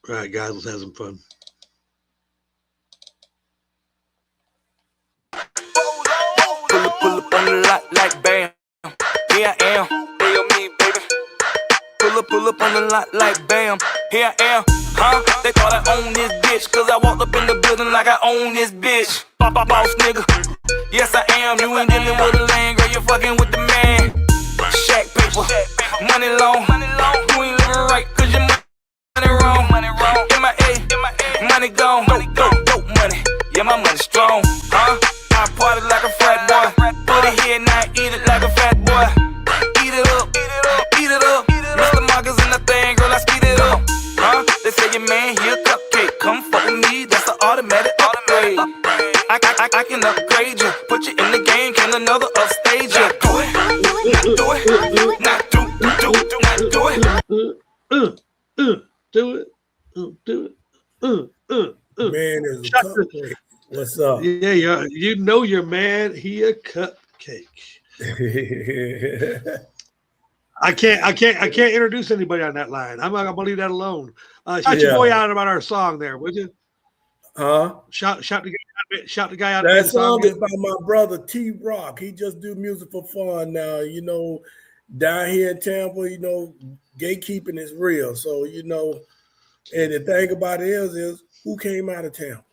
All right, guys, let's have some fun. Pull up on the lot like bam. Here I am, real me, baby. Pull up on the lot like bam. Here I am, huh? They thought I owned this bitch, cause I walked up in the building like I own this bitch. Boss nigga, yes I am. You ain't dealing with a lane, girl, you fucking with the man. Shack paper, money long. You ain't living right, cause your money wrong. MIA, money gone. Dope money, yeah my money strong, huh? I party like a frat boy. Put it here, now eat it like a fat boy. Eat it up, eat it up. Mr. Marcus in the thing, girl, I speed it up. Huh? They say your man, he a cupcake. Come fuck with me, that's an automatic upgrade. I can upgrade you, put you in the game, can another upstage you. Do it, not do it, not do it. Man is a cupcake. What's up? Yeah, you know your man. He a cupcake. I can't introduce anybody on that line. I'm gonna leave that alone. Shout your boy out about our song there, would you? Huh? Shout the guy out. That song is by my brother T Rock. He just do music for fun now. You know, down here in Tampa, you know, gatekeeping is real. So you know, and the thing about it is who came out of Tampa?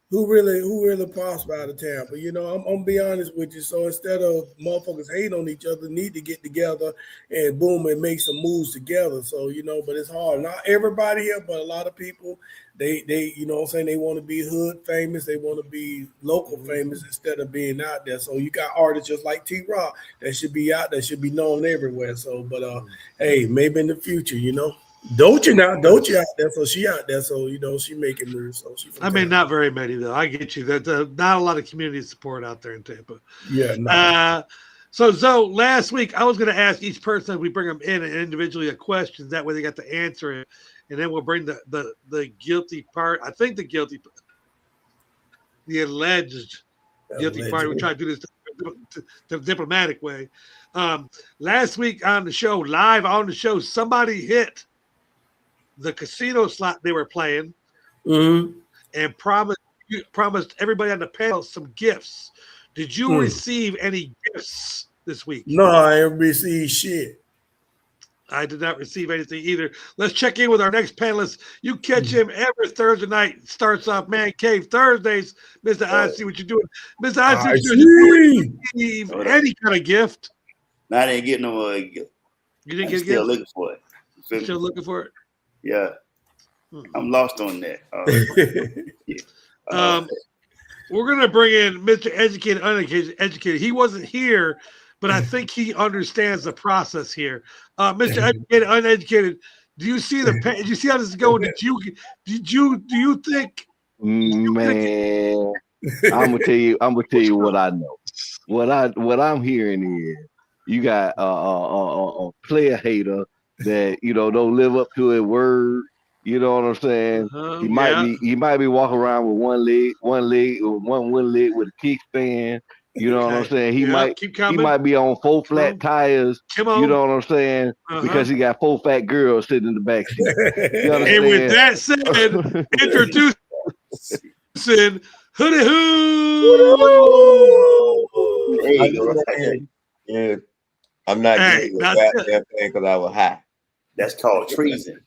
Who really prosper out of Tampa? You know, I'm gonna be honest with you. So instead of motherfuckers hate on each other, need to get together and boom and make some moves together. So you know, but it's hard. Not everybody here, but a lot of people, they you know what I'm saying, they want to be hood famous, they want to be local famous instead of being out there. So you got artists just like T Rock that should be out there, should be known everywhere. So, but hey, maybe in the future, you know. Doja out there, so she out there, so you know she making moves. So I mean, not very many though. I get you. That not a lot of community support out there in Tampa. Yeah. No. So Zoe, last week I was going to ask each person we bring them in individually a question. That way they got to answer it, and then we'll bring the guilty part. I think the alleged guilty part. We try to do this the diplomatic way. Last week on the show, live on the show, somebody hit the casino slot they were playing, and promised everybody on the panel some gifts. Did you receive any gifts this week? No, I haven't received shit. I did not receive anything either. Let's check in with our next panelist. You catch him every Thursday night. Starts off Man Cave Thursdays. Mr. I see what you're doing. Mr. I see what you're doing. Receive any kind of gift? No, I didn't get no gift. You didn't get a gift? Still looking for it. Still looking for it? Yeah. I'm lost on that. We're going to bring in Mr. Educated, Uneducated. He wasn't here, but I think he understands the process here. Mr. Educated, Uneducated, do you see did you see how this is going? Do you think? Man, I'm gonna tell you what I know. What I'm hearing is you got a player hater that don't live up to his word. You know what I'm saying? He might be walking around with one leg with a kickstand. You know what I'm saying? He might be on 4 flat tires. You know what I'm saying? Because he got 4 fat girls sitting in the back seat. You understand? And with that said, introducing Hoodie Hoo. Yeah, I'm not getting that thing because I was high. That's called treason.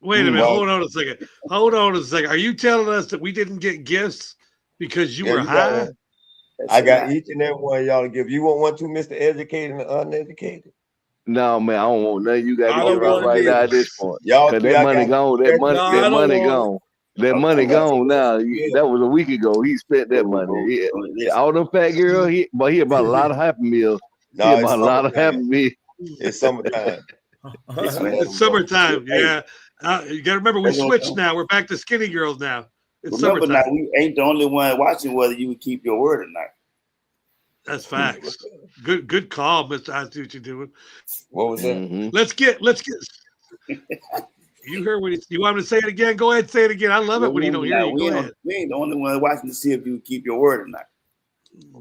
Wait a minute. Hold on a second. Are you telling us that we didn't get gifts because you were high? I got each and every one of y'all to give. You want one too, Mr. Educated and Uneducated? No, man, I don't want nothing. You got to get right now at this point. Y'all, that money gone. That money gone. That money gone now. That was a week ago. He spent that money. All them fat girls, he about a lot of Happy Meals. No, about a lot of Happy Meals. It's summertime. It's summertime. Yeah. You got to remember, we switched now. We're back to skinny girls now. It's remember summertime. Now, we ain't the only one watching whether you would keep your word or not. That's facts. Good call, Mr. I see what you're doing. What was that? Mm-hmm. Let's get. You heard what you want me to say it again? Go ahead, say it again. I love it when you don't hear it. Go ahead. We ain't the only one watching to see if you keep your word or not.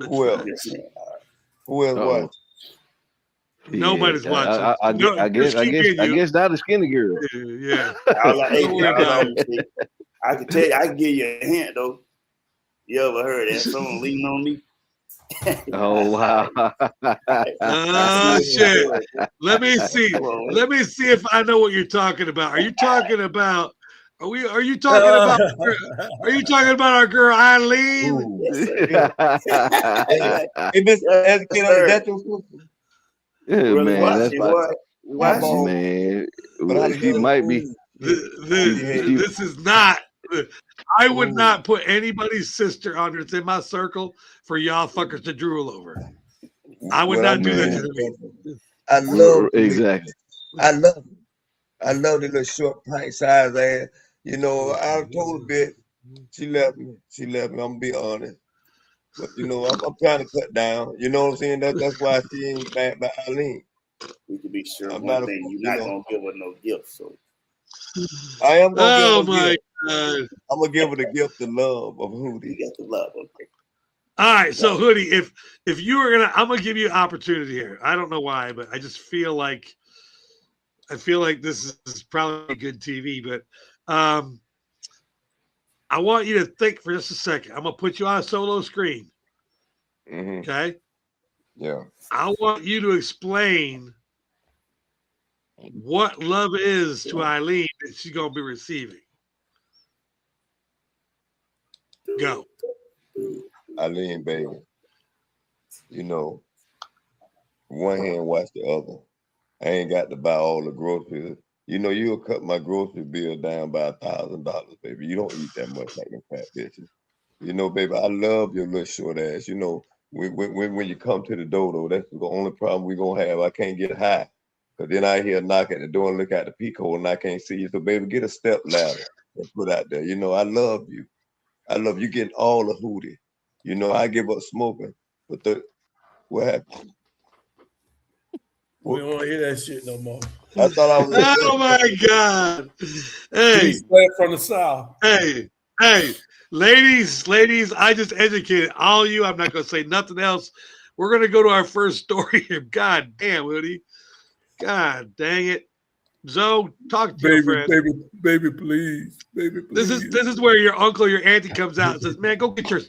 Who else? Who else? What? Nobody's watching. I Just keep being you. guess not a skinny girl. Yeah. Don't worry about it. it. I can tell you, I can give you a hint though. You ever heard that? Someone leaning on me. Oh wow! Oh shit! Let me see. Let me see if I know what you're talking about. Are you talking about? Are you talking about? Are you talking about our girl Eileen? Yes, sir. Hey, Mr. Educator, is that your sister? Yeah, Really man, watch that's it, my boy. Watch it. man. But how She might be. This is not. I would not put anybody's sister on that's in my circle for y'all fuckers to drool over. I would not do that to them. I love Exactly. I love him. I love the little short pint size ass. You know, I told a bit. She left me. She left me. I'm gonna be honest. But you know, I'm trying to cut down. You know what I'm saying? That's why she ain't back by Eileen. We can be sure I'm one not a- thing, you're you not know. gonna give her no gift. So I am gonna Oh give her a my gift. god! I'm gonna give her the gift of love of Hootie. you got to love her. All right, so Hoodie, if you were gonna, I'm gonna give you an opportunity here. I don't know why, but I just feel like this is probably good TV. But I want you to think for just a second. I'm gonna put you on a solo screen. Mm-hmm. Okay. Yeah. I want you to explain what love is to Eileen that she's gonna be receiving. Go. Eileen, baby. You know, one hand wash the other. I ain't got to buy all the groceries. You know, you'll cut my grocery bill down by $1,000, baby. You don't eat that much like them fat bitches. You know, baby, I love your little short ass. You know, when you come to the door, though, that's the only problem we're going to have. I can't get high. Because then I hear a knock at the door and look at the peephole and I can't see you. So, baby, get a step ladder and put out there. You know, I love you. I love you getting all the Hootie. You know, I give up smoking. But what happened? We don't want to hear that shit no more. I thought I was. Oh my God! Hey, He's straight from the South. hey, ladies! I just educated all you. I'm not gonna say nothing else. We're gonna go to our first story here. God damn, Woody. God dang it. Zoe, talk to your friend. Baby, please. Baby, please. This is where your uncle, your auntie comes out and says, "Man, go get your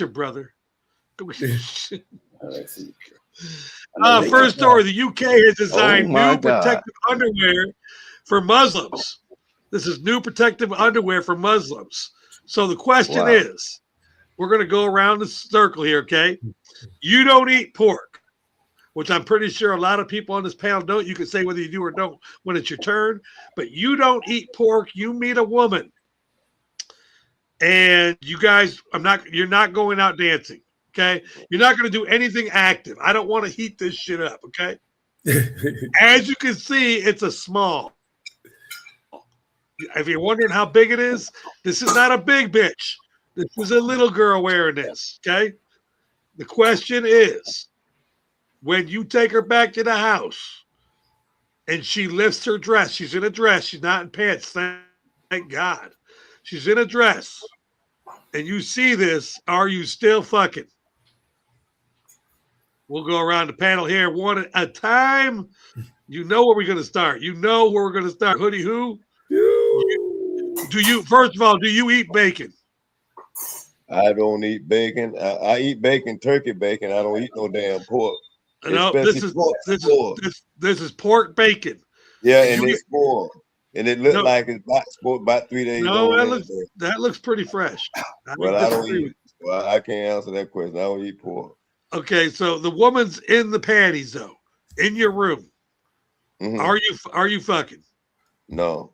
brother. Go get your first story. The UK has designed new protective underwear for Muslims. This is new protective underwear for Muslims. So the question is, we're going to go around the circle here, okay? You don't eat pork, which I'm pretty sure a lot of people on this panel don't. You can say whether you do or don't when it's your turn, but you don't eat pork. You meet a woman, and you guys, you're not going out dancing. Okay, you're not going to do anything active. I don't want to heat this shit up. Okay, as you can see, it's a small. If you're wondering how big it is, this is not a big bitch. This is a little girl wearing this. Okay, the question is, when you take her back to the house, and she lifts her dress, she's in a dress. She's not in pants. Thank God, she's in a dress, and you see this. Are you still fucking? We'll go around the panel here one at a time. You know where we're going to start. You know where we're going to start. Hoodie, who? Do you, first of all, do you eat bacon? I don't eat bacon. I eat bacon, turkey bacon. I don't eat no damn pork. No, this is pork bacon. Yeah, and it's spoiled. And it looked like it's about 3 days no, old. that looks pretty fresh. Well, I don't eat. Well, I can't answer that question. I don't eat pork. Okay, so the woman's in the panties though, in your room. Mm-hmm. Are you fucking? No.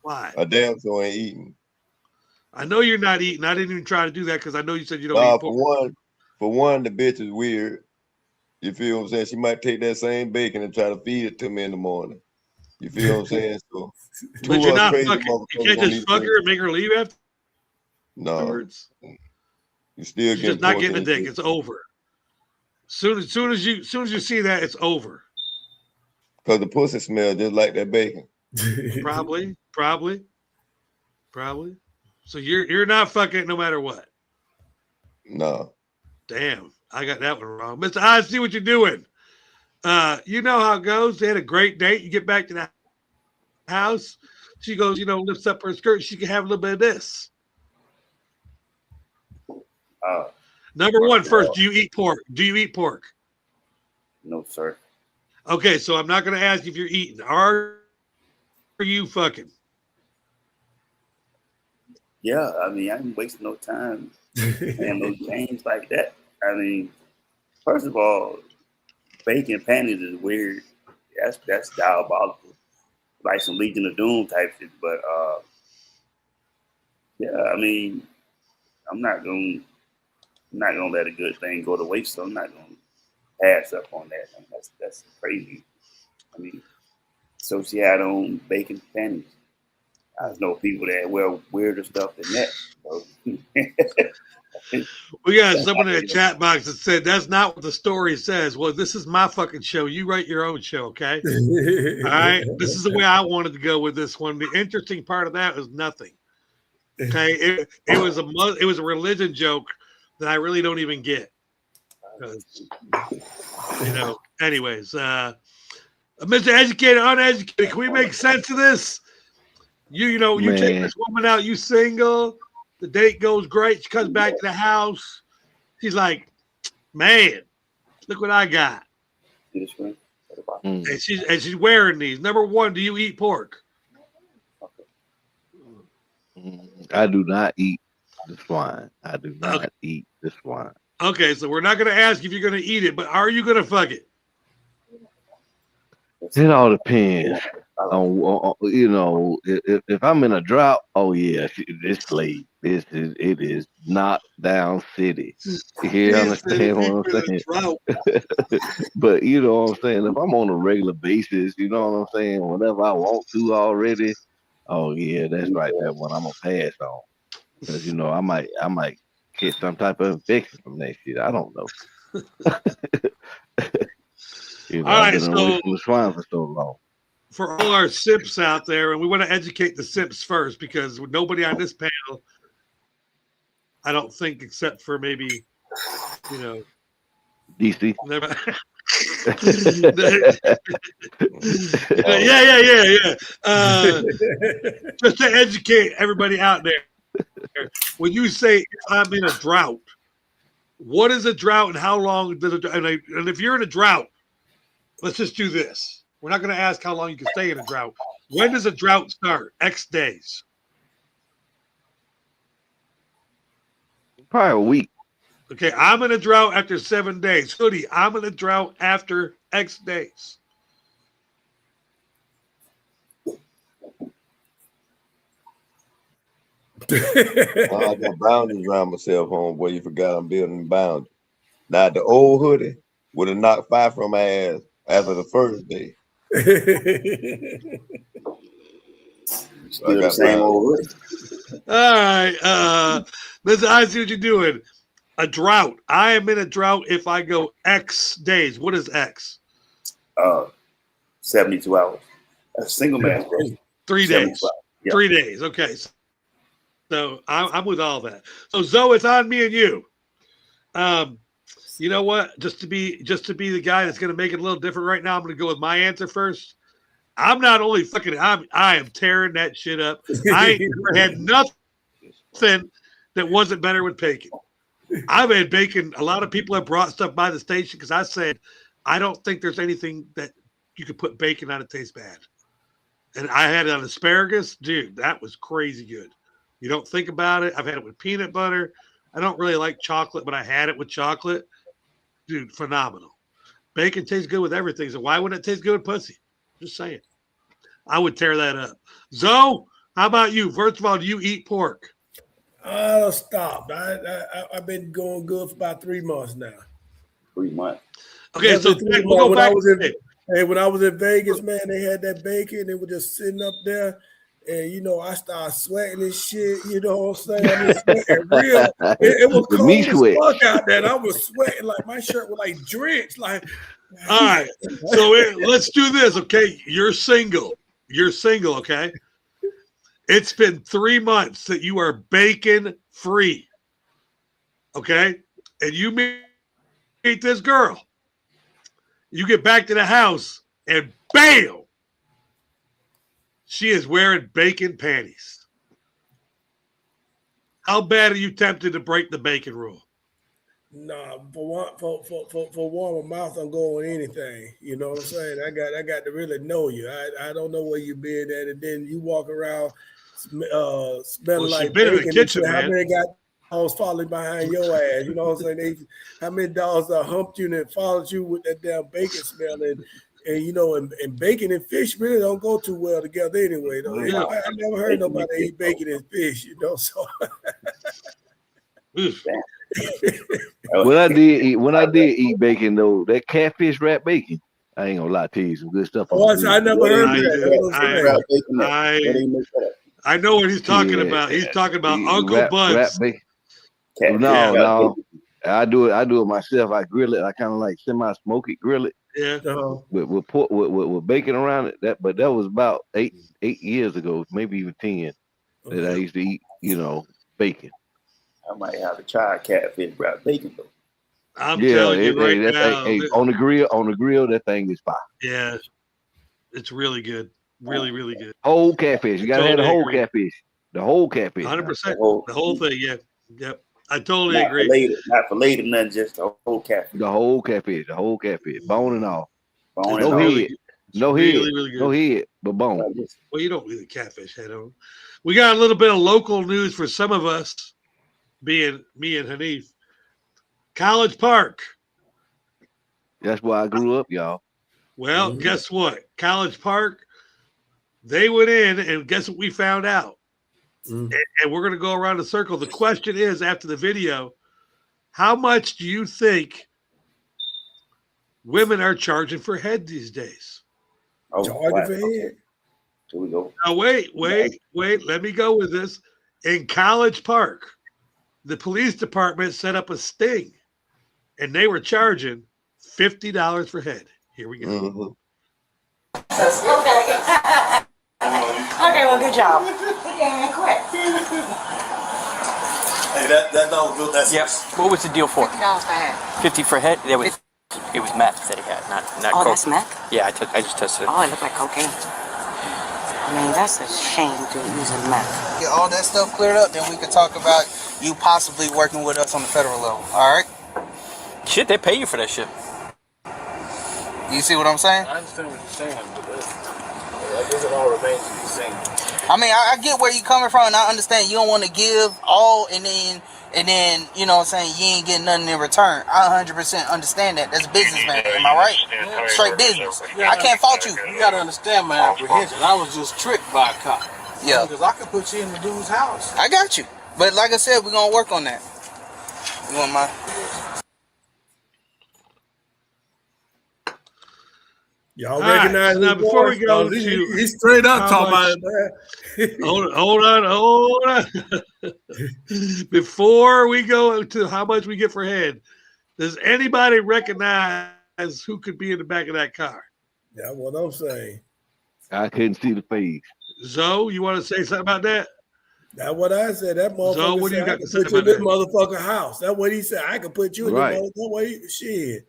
Why? I damn so ain't eating. I know you're not eating. I didn't even try to do that because I know you said you don't eat pork. For one, the bitch is weird. You feel what I'm saying? She might take that same bacon and try to feed it to me in the morning. You feel what I'm saying? So, but you're not fucking. You can't just fuck her and make her leave afterwards. No. You still just not getting a dick. It's over. Soon as you see that, it's over. Because the pussy smells just like that bacon. Probably. So you're not fucking no matter what. No. Damn. I got that one wrong. Mr. I see what you're doing. You know how it goes. They had a great date. You get back to the house. She goes, lifts up her skirt. She can have a little bit of this. Number one, first, do you eat pork? Do you eat pork? No, sir. Okay, so I'm not going to ask if you're eating. Are you fucking? Yeah, I mean, I ain't wasting no time and no games like that. I mean, first of all, bacon panties is weird. That's diabolical, like some Legion of Doom type shit. But yeah, I mean, I'm not gonna let a good thing go to waste. So I'm not gonna pass up on that. I mean, that's crazy. I mean, so she had on bacon panties. I know people that wear weirder stuff than that. So. We got someone in the chat box that said that's not what the story says. Well, this is my fucking show. You write your own show, okay? All right. This is the way I wanted to go with this one. The interesting part of that was nothing. Okay, it was a religion joke that I really don't even get. Anyways, Mr. Educated, Uneducated, can we make sense of this? You take this woman out, you single, the date goes great, she comes back to the house, she's like, man, look what I got. And she's wearing these. Number one, do you eat pork? I do not eat the swine. I do not eat the swine. Okay, so we're not going to ask if you're going to eat it, but are you going to fuck it? It all depends on if I'm in a drought. Oh yeah, it's late. It is knockdown city. You understand what I'm saying? But you know what I'm saying. If I'm on a regular basis, you know what I'm saying. Whenever I want to already. Oh yeah, that's right. That one I'm gonna pass on because I might get some type of infection from that shit. I don't know. All right, I've been away from the swine for so long. For all our simps out there, and we want to educate the simps first because nobody on this panel, I don't think, except for maybe, DC. Yeah. Just to educate everybody out there, when you say I'm in a drought, what is a drought and how long does it? And if you're in a drought, let's just do this. We're not going to ask how long you can stay in a drought. When does a drought start? X days. Probably a week. Okay, I'm in a drought after 7 days. Hoodie, I'm in a drought after X days. I got boundaries around myself, homeboy. You forgot I'm building boundaries. Now, the old hoodie would have knocked fire from my ass after the first day. Still the same old hoodie. All right. Listen, I see what you're doing. A drought. I am in a drought if I go X days. What is X? 72 hours. A single man, bro. 3 days. Yep. 3 days. Okay. So I'm with all that. So Zoe, it's on me and you. You know what? Just to be the guy that's going to make it a little different right now, I'm going to go with my answer first. I'm not only fucking. I am tearing that shit up. I ain't never had nothing that wasn't better with bacon. I've had bacon. A lot of people have brought stuff by the station because I said I don't think there's anything that you could put bacon on it tastes bad. And I had it on asparagus, dude. That was crazy good. You don't think about it. I've had it with peanut butter. I don't really like chocolate, but I had it with chocolate. Dude, phenomenal. Bacon tastes good with everything. So why wouldn't it taste good with pussy? Just saying. I would tear that up. Zoe, how about you? First of all, do you eat pork? I stopped. I've been going good for about 3 months now. 3 months. Okay, so we'll go back. When I was in Vegas, man, they had that bacon. They were just sitting up there. And, I started sweating and shit. You know what I'm saying? I was sweating real. It was cold as fuck out there. And I was sweating. Like, my shirt was, like, drenched. Like, all right. So let's do this, okay? You're single, okay? It's been 3 months that you are bacon free, okay? And you meet this girl. You get back to the house, and bam, she is wearing bacon panties. How bad are you tempted to break the bacon rule? Nah, for warm my mouth, I'm going with anything. You know what I'm saying? I got to really know you. I don't know where you been at, and then you walk around smelling like been bacon. in the kitchen, How man. many got dogs following behind your ass? You know what I'm saying? How many dogs humped you and followed you with that damn bacon smell? And you know, and bacon and fish really don't go too well together anyway. Though. Yeah. I never heard nobody eat bacon and fish. You know, so. When I did eat bacon though, that catfish wrap bacon, I ain't gonna lie to you, some good stuff. Oh, I never heard that. I know what he's talking about. He's talking about Uncle Bud's. No. I do it myself. I grill it. I kind of like semi-smoke it, grill it. Yeah. With pork with bacon around it. But that was about eight years ago, maybe even 10, that I used to eat, bacon. I might have to try catfish wrapped bacon though. I'm telling you right now. On the grill, that thing is fire. Yeah, it's really good. Really, really good. Whole catfish. You gotta have the whole catfish. The whole catfish. 100%. The whole thing. Yeah. Yep. I totally agree. Not filleted, nothing. Just the whole catfish. The whole catfish. Bone and all. Bone no and head. No head. Really, really good. No head, but bone. Well, you don't really catfish head on. We got a little bit of local news for some of us, being me and Hanif. College Park. That's where I grew up, y'all. Well, guess what? College Park, they went in, and guess what we found out? And we're going to go around the circle. The question is, after the video, how much do you think women are charging for head these days? Charging for head? Here we go. Now, wait. Let me go with this. In College Park, the police department set up a sting, and they were charging $50 for head. Here we go. Mm-hmm. Okay, well, good job. Okay, quit. Hey, that dog built that. Yep. What was the deal for? $50 for head. 50 for head? It was meth that he had, not Oh, coke. that's meth? Yeah, I just tested it. Oh, it looked like cocaine. I mean, that's a shame to using meth. Get all that stuff cleared up, then we could talk about you possibly working with us on the federal level. All right? Shit, they pay you for that shit. You see what I'm saying? I understand what you're saying, but I guess it all remains to be seen. I mean, I get where you're coming from, and I understand you don't want to give all, and then you know what I'm saying, you ain't getting nothing in return. I 100% understand that. That's a businessman. Am I right? Straight business. I can't fault you. You gotta understand my apprehension. I was just tricked by a cop. Yeah. Because I could put you in the dude's house. I got you. But like I said, we're going to work on that. You want my... Y'all All right, recognize so now his before we voice? go He- to he's straight up how talking much- about it, man. Hold on. Before we go to how much we get for head, does anybody recognize who could be in the back of that car? That's what I'm saying. I couldn't see the face. Zoe, you want to say something about that? That's what I said. That motherfucker So, what do you said, got I to can say put you in about this that? motherfucker house. That's what he said. I can put you in Right. this motherfucker. Shit.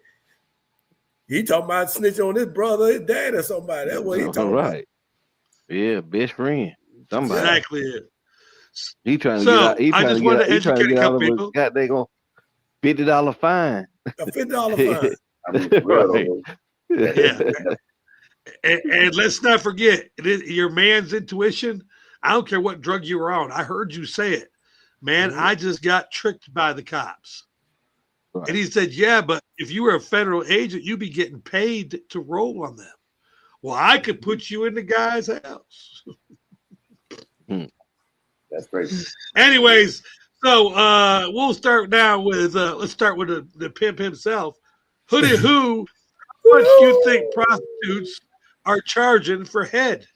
He talking about snitch on his brother, his dad, or somebody. That's what he talking All about. right. Yeah, best friend. Somebody. Exactly it. He trying to So, get out. He I trying just to wanted get to out. He trying to educate a get out couple of a people. goddamn $50 fine. A $50 fine. I mean, for real, Right. though. Yeah. And let's not forget, your man's intuition. I don't care what drug you were on. I heard you say it. Man, I just got tricked by the cops. Right. And he said, yeah, but if you were a federal agent, you'd be getting paid to roll on them. Well, I could put you in the guy's house. That's crazy. Anyways, so we'll start now with let's start with the pimp himself. Hoodie who, how much do you think prostitutes are charging for head?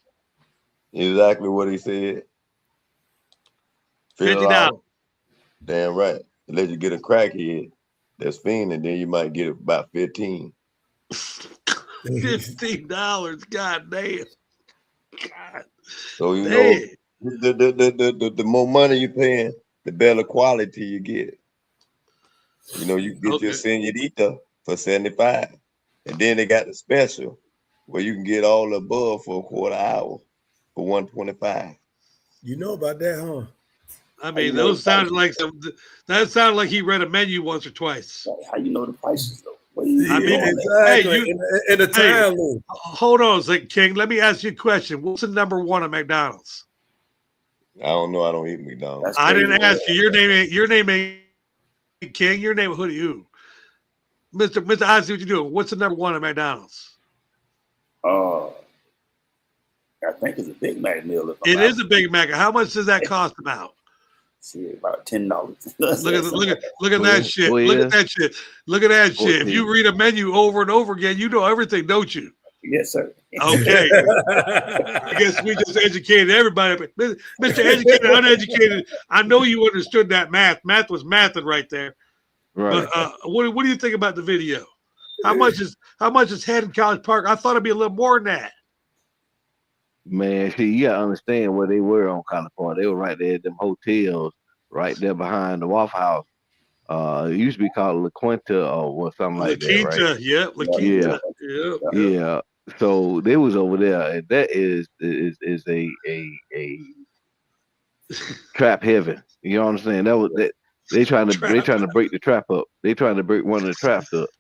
Exactly what he said. $50. Damn right. Unless you get a crackhead that's fiending, then you might get about 15. $15. God damn. God So you damn. know, the more money you paying, the better quality you get. You know, you get your señorita, for 75. And then they got the special where you can get all the above for a quarter hour for 125. You know about that, huh? I mean, those sounded like that sounded like he read a menu once or twice. How you know the prices though? I mean, exactly. Hey, in the time loop. Hold on a second, King. Let me ask you a question. What's the number one at McDonald's? I don't know. I don't eat McDonald's. I didn't ask you. Your name ain't King. Your name who do you? Mr. I see what you're doing. What's the number one at McDonald's? I think it's a Big Mac meal. It is a Big Mac. How much does that cost about? See, about $10. Look at that shit. Look at that shit. Look at that shit. If you read a menu over and over again, you know everything, don't you? Yes, sir. Okay. I guess we just educated everybody. Mr. Educated, uneducated, I know you understood that math. Math was mathing right there. Right. But what do you think about the video? How much is head in College Park? I thought it'd be a little more than that. Man, see, you gotta understand where they were on College Park. They were right there at them hotels, right there behind the Waffle House. It used to be called La Quinta or something like that, right? Yeah, La Quinta. Yeah. So they was over there, and that is a trap heaven. You know what I'm saying? That was that. They trying to break the trap up. They trying to break one of the traps up.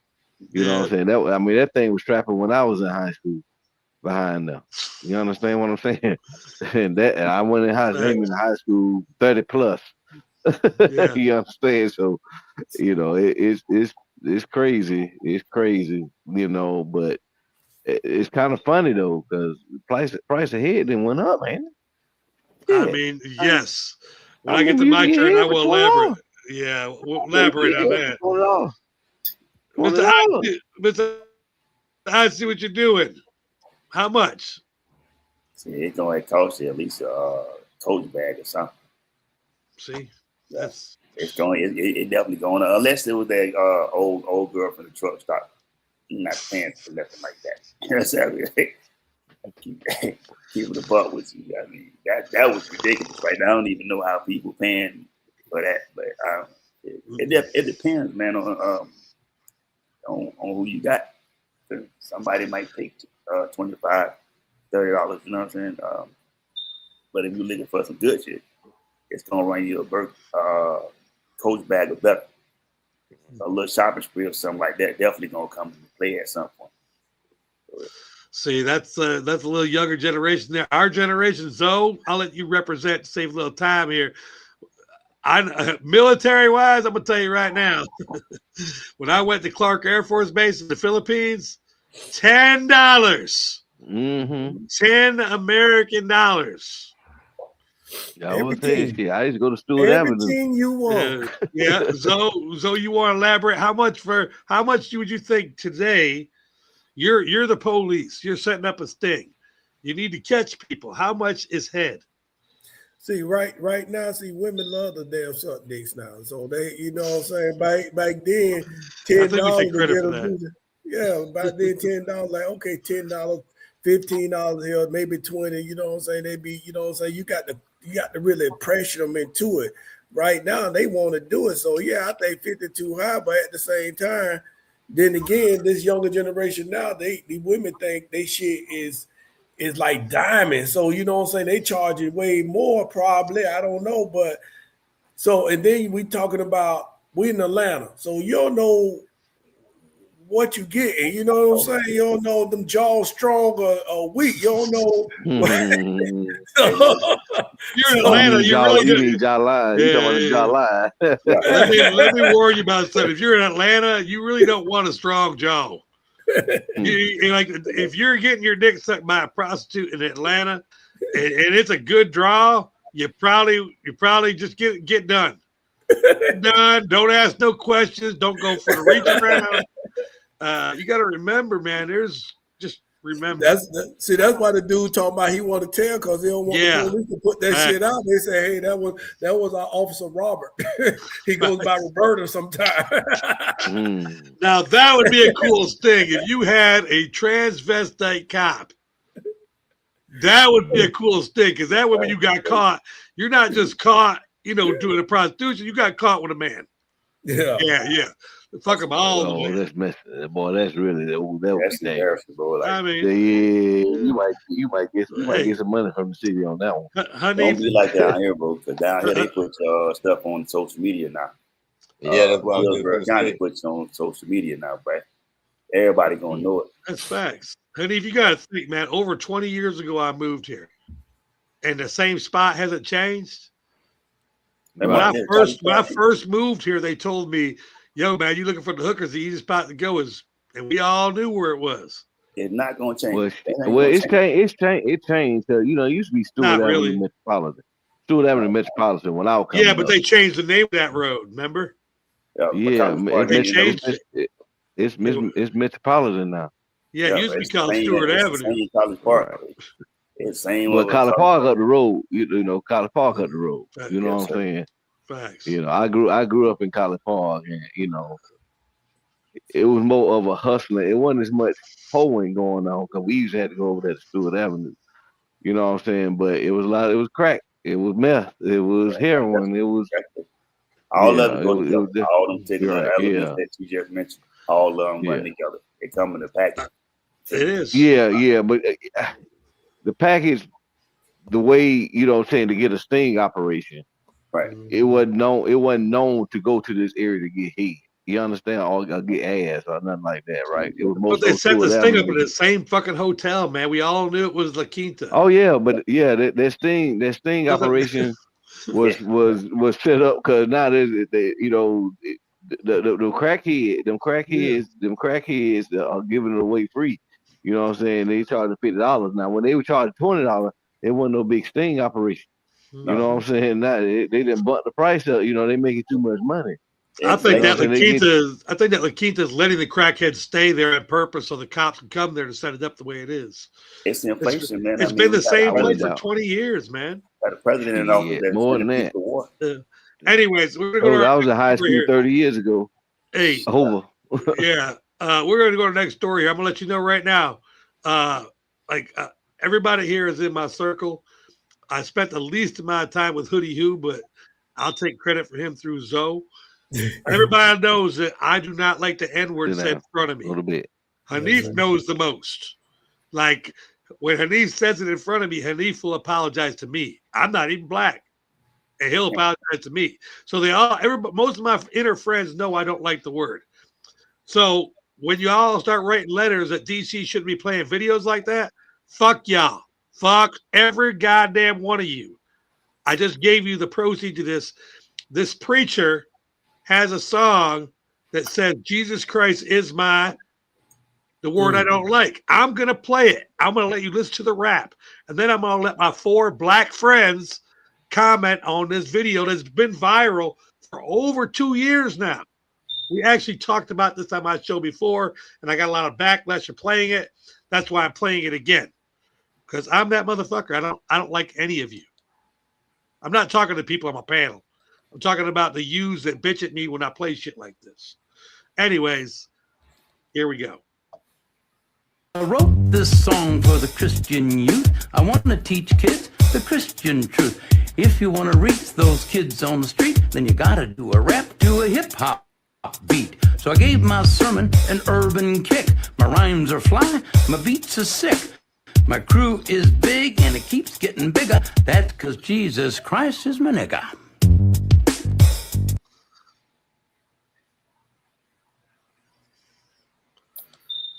You know what I'm saying? That thing was trapping when I was in high school behind them. You understand what I'm saying? And I went in high school 30 plus. Yeah. You understand? So, you know, it's crazy. It's crazy, you know, but it's kind of funny though, because price of head then went up, man. I mean, yes. When I get to my turn, I will elaborate. Yeah, we'll elaborate on that. Mr. I see what you're doing. How much? See, it's going to cost you at least a Coach bag or something. See, it's definitely going to, unless it was that old girl from the truck stop. You're not paying for nothing like that. You know what I'm saying? Keep the butt with you. I mean, that was ridiculous. Right now, I don't even know how people paying for that, but it depends, man, on who you got. Somebody might take $25, $30. You know what I'm saying? But if you're looking for some good shit, it's gonna run you a Coach bag or better. A little shopping spree or something like that definitely gonna come into play at some point. See, that's a little younger generation there. Our generation, Zoe, I'll let you represent, save a little time here. Military-wise, I'm going to tell you right now, when I went to Clark Air Force Base in the Philippines, $10. Mm-hmm. 10 American dollars. I was saying, shit, I used to go to Stewart Avenue. Everything you want. Yeah. Zoe, you want to elaborate? How much would you think today? You're the police. You're setting up a sting. You need to catch people. How much is head? See, right now, women love the damn suck dicks now. So they, you know what I'm saying? Back then, $10 to get them. Yeah, back then $10, like okay, $10, $15 here, maybe 20. You know what I'm saying? They be, you know what I'm saying? You got to really pressure them into it. Right now, they want to do it. So yeah, I think 50 too high, but at the same time. Then again, this younger generation now, the women think they shit is like diamond. So you know what I'm saying? They charge it way more, probably. I don't know. But so and then we talking about we in Atlanta. So you don't know what you get, and you know what I'm saying? You don't know them jaws strong or weak. You don't know. You're in Atlanta. You need jaw line. You talking about the jaw line. Let me warn you about something. If you're in Atlanta, you really don't want a strong jaw. Like if you're getting your dick sucked by a prostitute in Atlanta, and it's a good draw, you probably just get done. Done. Don't ask no questions. Don't go for the reach around. You got to remember, man. Remember. That's why the dude talking about he want to tell because they don't want the police to put that shit out. They say, hey, that was our Officer Robert. He goes by Roberta sometimes. Now that would be a cool thing if you had a transvestite cop. That would be a cool thing because that way when you got caught, you're not just caught, doing a prostitution. You got caught with a man. Yeah. Yeah. Fuck them all the Oh, way. that's messing. Boy, that's really that would That's be embarrassing, bro. Like, I mean, yeah, you might get Hey. some money from the city on that one. honey, don't be like down here, bro. Because down here they put stuff on social media now. Yeah, that's what I was Hillsborough just gonna County say. puts on social media now, bro. Everybody gonna know it. that's facts. Honey, if you got to think, man, over 20 years ago, I moved here, and the same spot hasn't changed. And When I my- first moved here, they told me, "Yo, man, you looking for the hookers? The easiest spot to go is," and we all knew where it was. It's not gonna change. Well, It ain't well, gonna it's change. changed. It changed. It used to be Stewart Not Avenue really. Metropolitan. Stewart Avenue Metropolitan when I was coming Yeah, but up. they changed the name of that road. Remember? Yeah, They changed it. it's Metropolitan now. Yeah, it used to be called Stewart Avenue. Same College Park. It's same. But College Park up the road, College Park up the road. Right, You know yes, what I'm saying? Facts. I grew up in College Park, and it was more of a hustling. It wasn't as much hoeing going on because we used to have to go over there to Stewart Avenue. You know what I'm saying? But it was it was crack, it was meth, it was heroin, it was all yeah, of them go it together. was All them cities right, elements that you just mentioned, all of them run together. They come in a package. It is. Yeah, but the package, the way to get a sting operation, right? It wasn't known to go to this area to get heat. You understand? Or get ass or nothing like that, right? It was But they set the sting up in the same fucking hotel, man. We all knew it was La Quinta. Oh yeah, but yeah, that sting operation was set up because now the crackheads are giving it away free. You know what I'm saying? They charge $50 now. When they were charging $20, it wasn't no big sting operation. You know what I'm saying? Now they didn't bump the price up. They making too much money. I think that La Quinta is letting the crackheads stay there on purpose so the cops can come there to set it up the way it is. It's inflation, man. It's been the same way for 20 years, man. Got a president in office that's more than that. Anyways, we're gonna go. I was in high school 30 years ago. Hey, over. Yeah, we're going to go to the next story here. I'm going to let you know right now. Everybody here is in my circle. I spent the least amount of time with Hoodie Who, but I'll take credit for him through Zoe. Everybody knows that I do not like the N-word said in front of me. A little bit. Hanif knows the most. Like when Hanif says it in front of me, Hanif will apologize to me. I'm not even black, and he'll apologize to me. So most of my inner friends know I don't like the word. So when you all start writing letters that DC shouldn't be playing videos like that, fuck y'all. Fuck every goddamn one of you. I just gave you the proceeds of this. This preacher has a song that says Jesus Christ is the word I don't like. I'm going to play it. I'm going to let you listen to the rap. And then I'm going to let my 4 black friends comment on this video that's been viral for over 2 years now. We actually talked about this on my show before, and I got a lot of backlash for playing it. That's why I'm playing it again. Because I'm that motherfucker. I don't like any of you. I'm not talking to people on my panel. I'm talking about the yous that bitch at me when I play shit like this. Anyways, here we go. I wrote this song for the Christian youth. I want to teach kids the Christian truth. If you want to reach those kids on the street, then you got to do a rap to a hip-hop beat. So I gave my sermon an urban kick. My rhymes are fly, my beats are sick. My crew is big and it keeps getting bigger. That's because Jesus Christ is my nigga.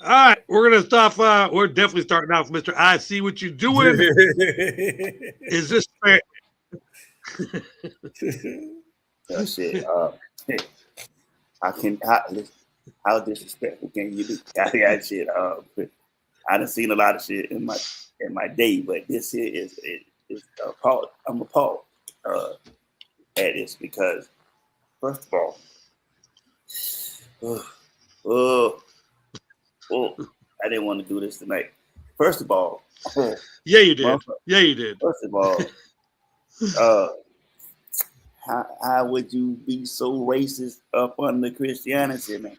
All right, we're gonna stop. We're definitely starting off, Mr. I see what you're doing. Is this fair? That shit. How disrespectful can you be? That shit. I done seen a lot of shit in my day, but this here is appalled. I'm appalled at this because, first of all, I didn't want to do this tonight. First of all, yeah, you did. Yeah, you did. First of all, how would you be so racist up under Christianity, man?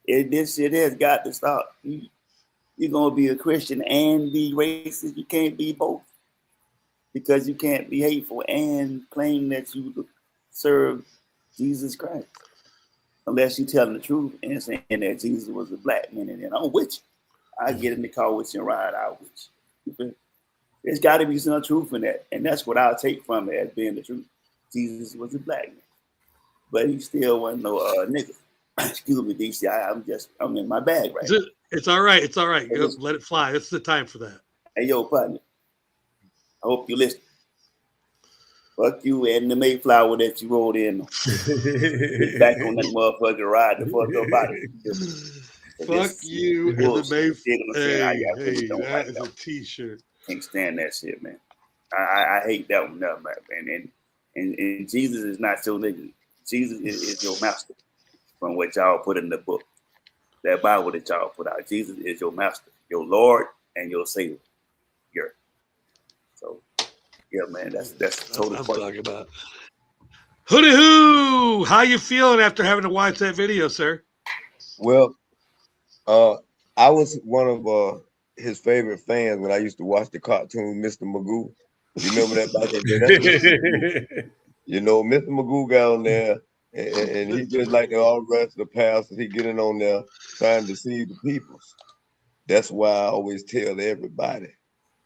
This shit has got to stop. You're gonna be a Christian and be racist. You can't be both, because you can't be hateful and claim that you serve Jesus Christ. unless you're telling the truth and saying that Jesus was a black man, and then I'm with you. I get in the car with you and ride out with you. There's got to be some truth in that, and that's what I'll take from it as being the truth. Jesus was a black man, but he still wasn't no nigga. Excuse me, DC. I'm in my bag right now. It's all right. It's all right. Let it fly. This is the time for that. Hey, yo, partner. I hope you listen. Fuck you and the Mayflower that you rode in. Get back on that motherfucking ride the fuck up out of it. Fuck you and the Mayflower. Hey, that is a t-shirt. Can't stand that shit, man. I hate that one up, man. And Jesus is not your nigga. Jesus is your master from what y'all put in the book. That Bible that y'all put out. Jesus is your master, your Lord, and your Savior. So, yeah, man, that's totally what I'm talking about. Hootie hoo! How you feeling after having to watch that video, sir? Well, I was one of his favorite fans when I used to watch the cartoon Mr. Magoo. You remember that back in the day? You know, Mr. Magoo got on there, and he just like all the rest of the pastors, he getting on there trying to deceive the people. That's why I always tell everybody,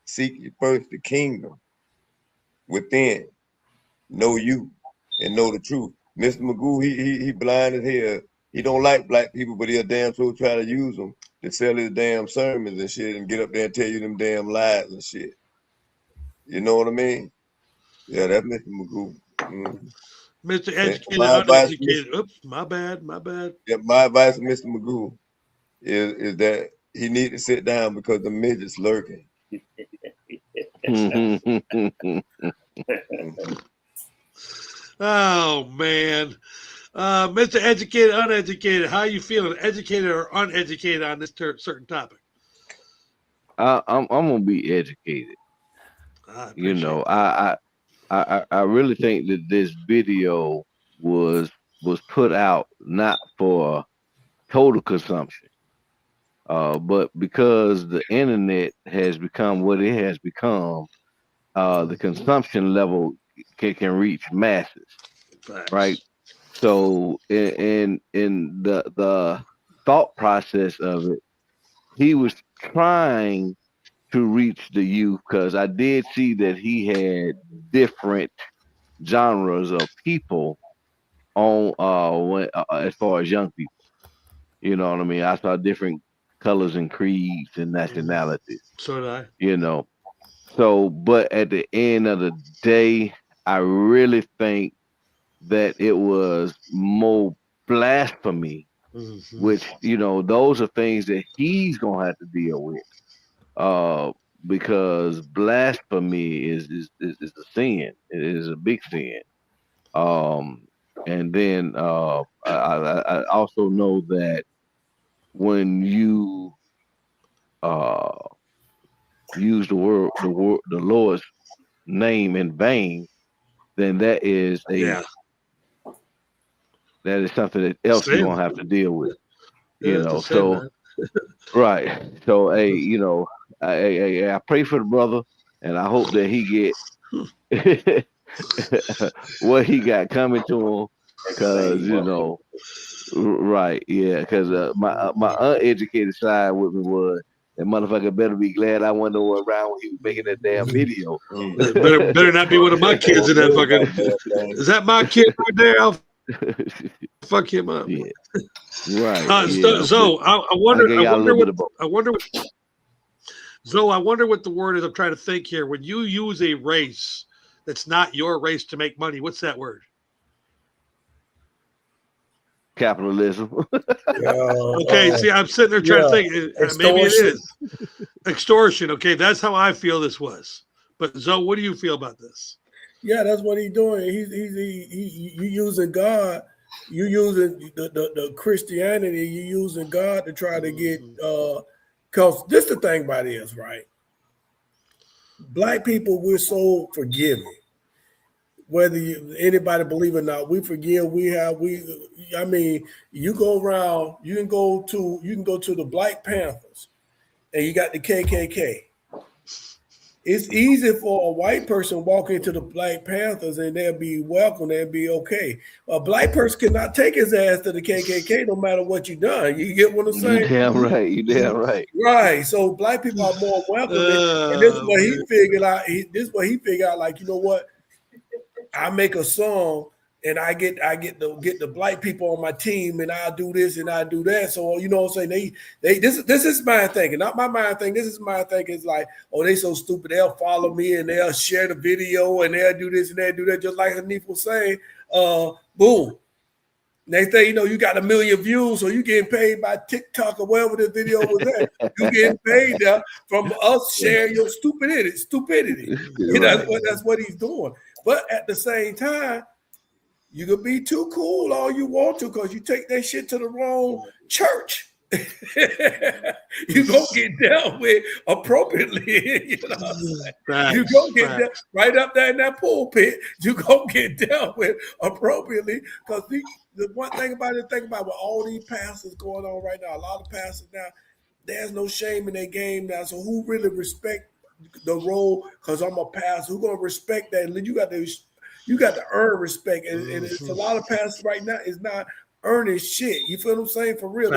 seek ye first the kingdom within, know you, and know the truth. Mr. Magoo, he blind as hell. He don't like black people, but he'll damn sure try to use them to sell his damn sermons and shit and get up there and tell you them damn lies and shit. You know what I mean? Yeah, that's Mr. Magoo. Mr. Educated, uneducated. Oops, my bad. Yeah, my advice to Mr. Magoo is that he need to sit down because the midget's lurking. Oh man. Mr. Educated, uneducated, how you feeling? Educated or uneducated on this certain topic? I'm gonna be educated. You know, I really think that this video was put out not for total consumption, but because the internet has become what it has become, the consumption level can reach masses, right? So in the thought process of it, he was trying to reach the youth, because I did see that he had different genres of people on as far as young people. You know what I mean? I saw different colors and creeds and nationalities. So did I. You know. So, but at the end of the day, I really think that it was more blasphemy, which, you know, those are things that he's gonna have to deal with. Because blasphemy is a sin. It is a big sin. And then I also know that when you use the Lord's name in vain, then that is something that else you're gonna have to deal with. You know, so right. So hey, you know, I pray for the brother, and I hope that he get what he got coming to him, because you know, right, yeah, because my uneducated side with me was that motherfucker better be glad I wasn't around when he was making that damn video. better not be one of my kids in that fucking. Is that my kid right there? I'll fuck him up. Yeah. Right. So I wonder what the word is. I'm trying to think here. When you use a race that's not your race to make money, what's that word? Capitalism. Okay, see, I'm sitting there trying to think. Maybe it is extortion. Okay, that's how I feel this was. But Zoe, what do you feel about this? Yeah, that's what he's doing. You using God. You using the Christianity. You using God to try to get. Because this the thing about this, right? Black people, we're so forgiving. Whether anybody believe it or not, we forgive. I mean, you go around. You can go to the Black Panthers, and you got the KKK. it's easy for a white person to walk into the Black Panthers and they'll be welcome, they'll be okay. A black person cannot take his ass to the KKK no matter what you done. You get what I'm saying? You damn right. You damn right. Right. So black people are more welcome. And this is what he figured out. This is what he figured out. Like, you know what? I make a song and I get the black people on my team, and I do this and I do that. So you know what I'm saying? This is my thinking, not my mind thing. This is my thinking. It's like, oh, they so stupid. They'll follow me and they'll share the video and they'll do this and they'll do that. Just like Hanif was saying, boom. Next thing you know, you got 1 million views, so you getting paid by TikTok or wherever the video was at. You getting paid there from us sharing your stupidity. You know, that's what he's doing. But at the same time, you can be too cool all you want to, because you take that shit to the wrong church. You gonna get dealt with appropriately. You know what I'm saying? You gonna get dealt right up there in that pulpit. You gonna get dealt with appropriately, because the one thing about it, think about with all these pastors going on right now, a lot of pastors now, there's no shame in their game now. So who really respect the role? Because I'm a pastor, who gonna respect that? And you got to earn respect, and it's a lot of pastors right now is not earning shit. You feel what I'm saying? For real,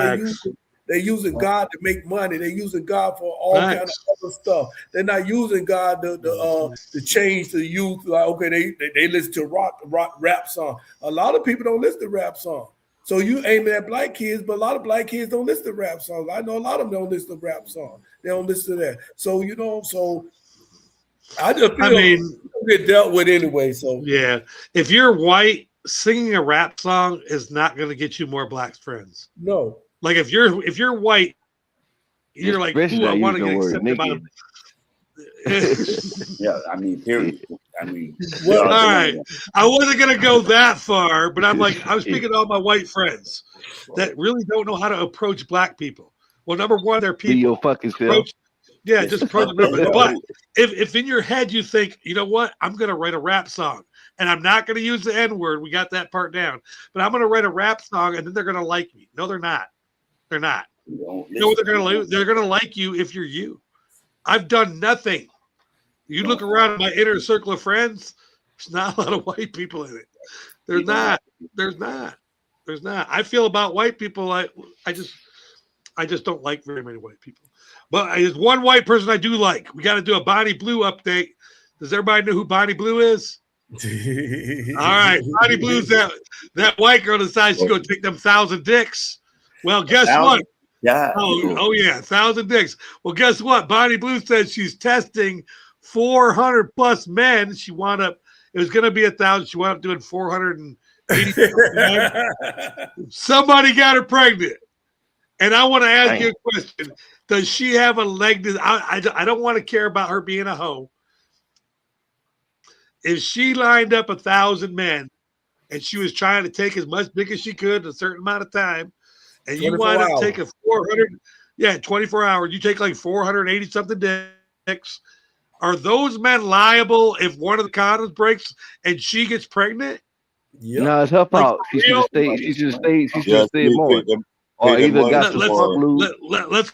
they're using God to make money. They're using God for all kind of other stuff. They're not using God to change the youth. Like, okay, they listen to rap song. A lot of people don't listen to rap song. So you aiming at black kids, but a lot of black kids don't listen to rap songs. I know a lot of them don't listen to rap songs. They don't listen to that. So you know, I just feel get dealt with anyway. So yeah, if you're white, singing a rap song is not going to get you more black friends. No, like if you're white, you're like, ooh, I want to get accepted by them. Yeah, I mean, period. I mean, all right. I wasn't going to go that far, but I'm speaking to all my white friends that really don't know how to approach black people. Well, number one, they're people. Be your fucking self. Just approach them. But if in your head you think, you know what, I'm going to write a rap song, and I'm not going to use the N-word. We got that part down. But I'm going to write a rap song, and then they're going to like me. No, they're not. They're not. You know what they're going to do? They're going to like you if you're you. I've done nothing. You look around my inner circle of friends, there's not a lot of white people in it. There's not. I feel about white people, I just don't like very many white people. But there's one white person I do like. We got to do a Bonnie Blue update. Does everybody know who Bonnie Blue is? All right. Bonnie Blue's that white girl decides she's going to take them 1,000 dicks. Well, guess what? Yeah. Oh, yeah. 1,000 dicks. Well, guess what? Bonnie Blue said she's testing 400 plus men. She wound up, it was going to be 1,000. She wound up doing 480. Somebody got her pregnant. And I want to ask you a question. Does she have a leg to, I don't want to care about her being a hoe. If she lined up 1,000 men and she was trying to take as much dick as she could in a certain amount of time, and you wind up taking 24 hours, you take like 480 something dicks, are those men liable if one of the condoms breaks and she gets pregnant? Yep. No, it's her fault. She should have stayed. She should have stayed more. Or either got the fuck loose. Let's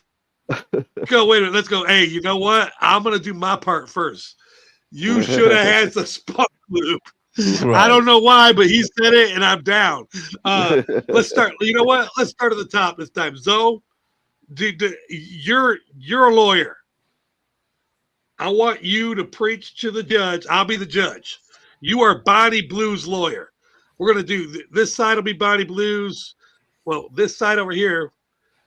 go. Wait a minute. Let's go. Hey, you know what? I'm gonna do my part first. You should have had the spark loop. Right. I don't know why, but he said it, and I'm down. Let's start. You know what? Let's start at the top this time. Zoe, you're a lawyer. I want you to preach to the judge. I'll be the judge. You are Bonnie Blue's lawyer. We're gonna do this side will be Bonnie Blue's. Well, this side over here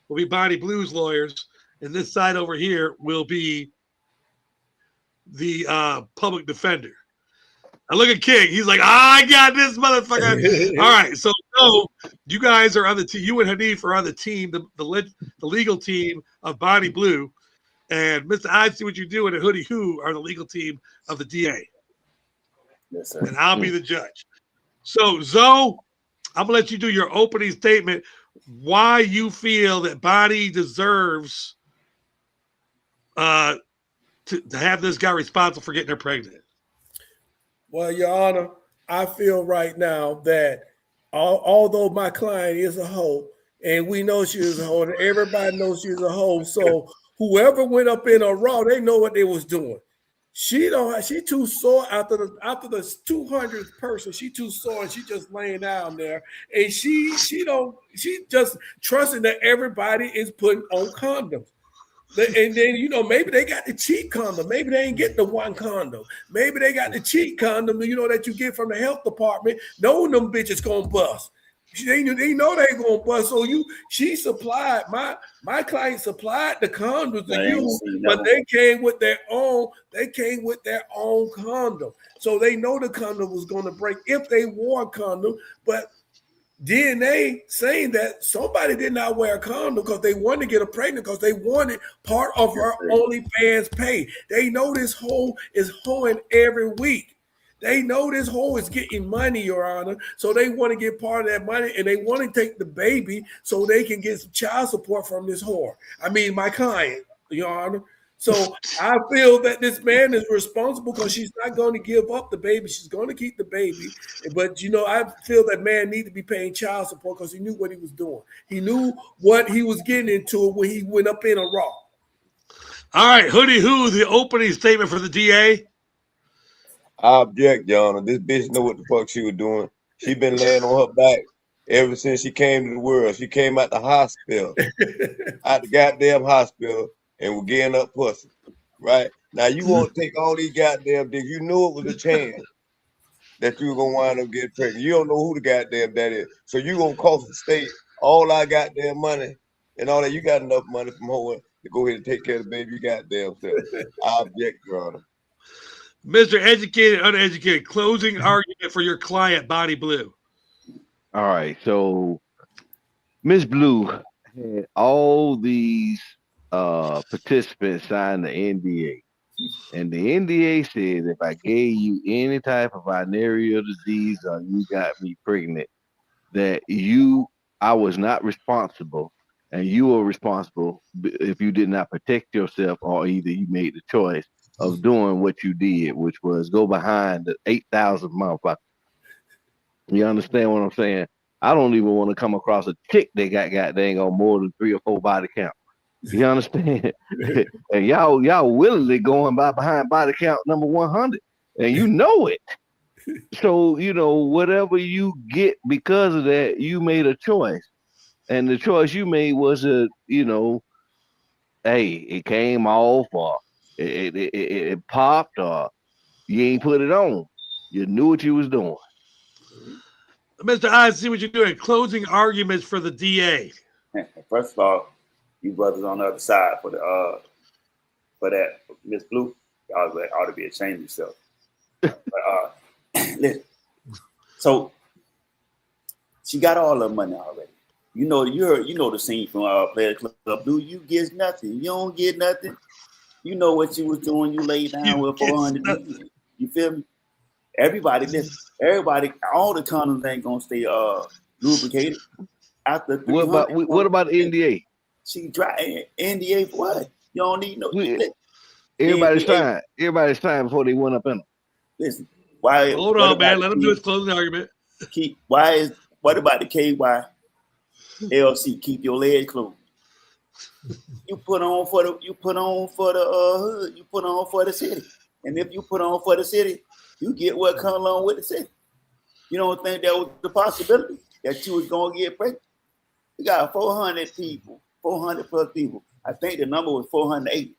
will be Bonnie Blue's lawyers, and this side over here will be the public defender. I look at King. He's like, I got this motherfucker. All right, so you guys are on the team. You and Hanif are on the team, the legal team of Bonnie Blue, and Mr. I see what you're doing, and Hoodie Who are the legal team of the DA. Yes, sir. And I'll be the judge. So, Zoe, I'm gonna let you do your opening statement. Why you feel that Bonnie deserves to have this guy responsible for getting her pregnant? Well, Your Honor, I feel right now that although my client is a hoe, and we know she is a hoe, and everybody knows she's a hoe, so whoever went up in a Raw, they know what they was doing. She too sore after the 200th person. She too sore and she just laying down there. And she just trusting that everybody is putting on condoms. And then, you know, maybe they got the cheap condom. Maybe they ain't getting the one condom. Maybe they got the cheap condom, you know, that you get from the health department. Knowing them bitches gonna bust. They know they gonna bust. So she supplied, my client supplied the condoms to you, but they came with their own condom. So they know the condom was gonna break if they wore a condom, but DNA saying that somebody did not wear a condom because they wanted to get her pregnant because they wanted part of her OnlyFans pay. They know this hoe is hoeing every week. They know this hoe is getting money, Your Honor. So they want to get part of that money and they want to take the baby so they can get some child support from this whore. I mean, my client, Your Honor. So I feel that this man is responsible because she's not going to give up the baby. She's going to keep the baby. But, you know, I feel that man need to be paying child support because he knew what he was doing. He knew what he was getting into when he went up in a raw. All right, Hoodie Who, the opening statement for the DA. I object, Your Honor. This bitch know what the fuck she was doing. She been laying on her back ever since she came to the world. She came out the hospital, out the goddamn hospital, and we're getting up pussy, right? Now you want to take all these goddamn things. You knew it was a chance that you were going to wind up getting pregnant. You don't know who the goddamn that is. So you going to cost the state all our goddamn money and all that. You got enough money from her to go ahead and take care of the baby you goddamn self. I object, Your Honor. Mr. Educated, Uneducated, closing argument for your client, Bonnie Blue. All right, so Miss Blue had all these participants sign the NDA, and the NDA says if I gave you any type of venereal disease or you got me pregnant, that I was not responsible, and you were responsible if you did not protect yourself, or either you made the choice of doing what you did, which was go behind the 8,000 motherfuckers. You understand what I'm saying? I don't even want to come across a chick that got goddamn on more than 3 or 4 body count. You understand? And y'all willingly going behind body count number 100, and you know it. So, you know, whatever you get because of that, you made a choice. And the choice you made was you know, hey, it came off or it popped or you ain't put it on. You knew what you was doing. Mr. I see what you're doing. Closing arguments for the DA. First of all, you brothers on the other side for that Miss Blue, y'all ought to be ashamed of yourself. But listen, so she got all her money already. You know the scene from Players Club. Do you get nothing? You don't get nothing. You know what you was doing. You laid down with 400. You feel me? Everybody, listen. Everybody, all the condoms ain't gonna stay lubricated. After what about the NDA? She dry NDA for what? You don't need no. Everybody signed. Everybody signed before they went up in them. Listen, why? Hold on, man. Let him do his closing argument. What about the KY LC? Keep your legs closed. You put on for the hood. You put on for the city. And if you put on for the city, you get what comes along with the city. You don't think there was the possibility that you was gonna get pregnant? You got 400 people, 400 plus people. I think the number was 480.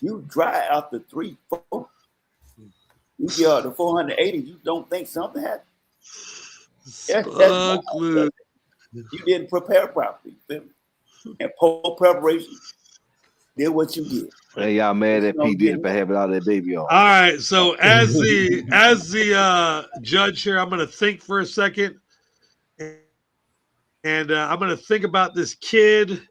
You dry after 3, 4. You get out to 480. You don't think something happened? You didn't prepare properly. And poor preparation did what you did. Hey, y'all mad at P. Diddy for having all that baby on. All right, so as the judge here, I'm going to think for a second, and I'm going to think about this kid.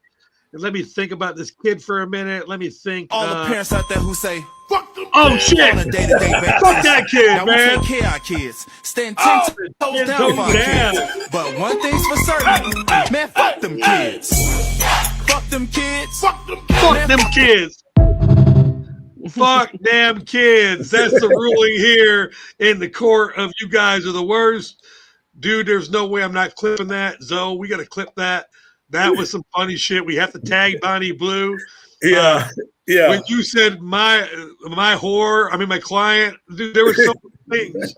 And let me think about this kid for a minute. Let me think. All the parents out there who say, "Fuck them." Oh shit! On a day-to-day basis. Fuck that kid, now man. We take care of our kids, stand 10 toes down for our kids. But one thing's for certain, man, fuck them kids. Fuck them kids. Fuck them kids. Fuck them kids. Fuck damn kids. That's the ruling here in the court of you guys are the worst. Dude, there's no way I'm not clipping that. Zoe, we got to clip that. That was some funny shit. We have to tag Bonnie Blue. Yeah. Yeah. When you said my client, dude, there were so many things.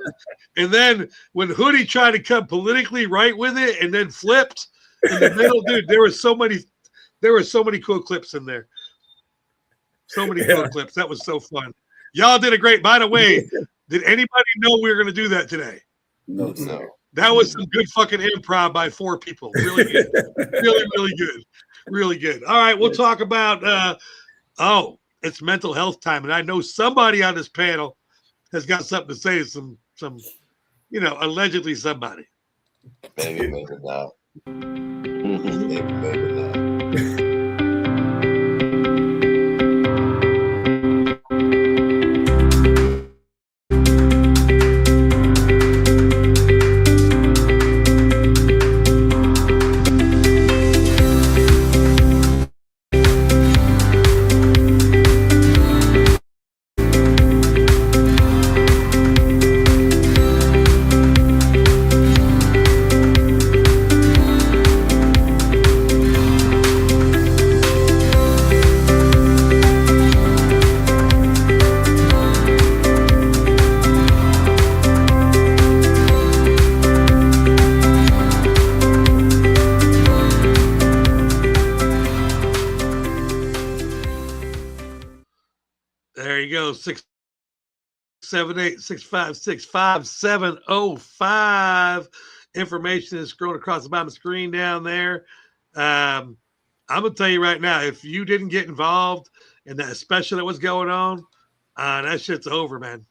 And then when Hoodie tried to come politically right with it and then flipped in the middle, dude, there were so many cool clips in there. So many cool clips. That was so fun. Y'all did a great. By the way, did anybody know we were going to do that today? No. That was some good fucking improv by 4 people. Really good. Really, really good. Really good. All right, we'll talk about it's mental health time. And I know somebody on this panel has got something to say to some allegedly somebody. Maybe not. Maybe not. There you go. 678-656-5705. Information is scrolling across the bottom of the screen down there. I'm gonna tell you right now, if you didn't get involved in that special that was going on, that shit's over, man.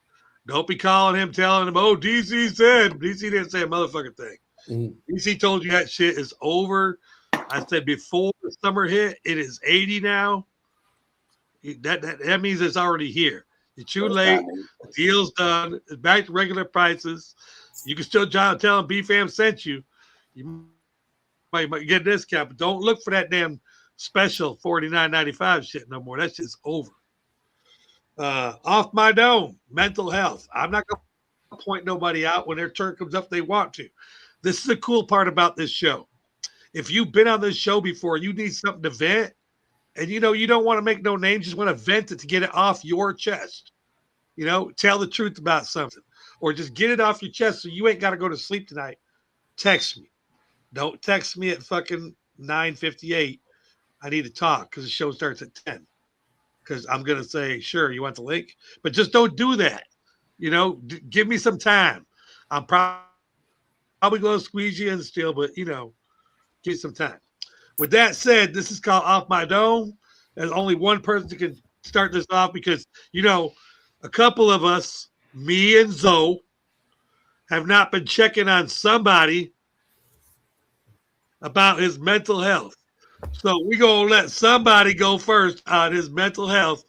Don't be calling him, telling him, "Oh, DC said." DC didn't say a motherfucking thing. DC told you that shit is over. I said before the summer hit, it is 80 now. That means it's already here. You're too late. The deal's done. It's back to regular prices. You can still tell them BFAM sent you. You might get a discount, but don't look for that damn special $49.95 shit no more. That shit's over. Off my dome, mental health. I'm not going to point nobody out. When their turn comes up, they want to. This is the cool part about this show. If you've been on this show before, you need something to vent. And, you don't want to make no names. Just want to vent it to get it off your chest. Tell the truth about something. Or just get it off your chest so you ain't got to go to sleep tonight. Text me. Don't text me at fucking 9:58. I need to talk because the show starts at 10. Because I'm going to say, sure, you want the link? But just don't do that. Give me some time. I'm probably going to squeeze you in still, but, give me some time. With that said, this is called Off My Dome. There's only one person can start this off because, a couple of us, me and Zoe, have not been checking on somebody about his mental health. So we're going to let somebody go first on his mental health.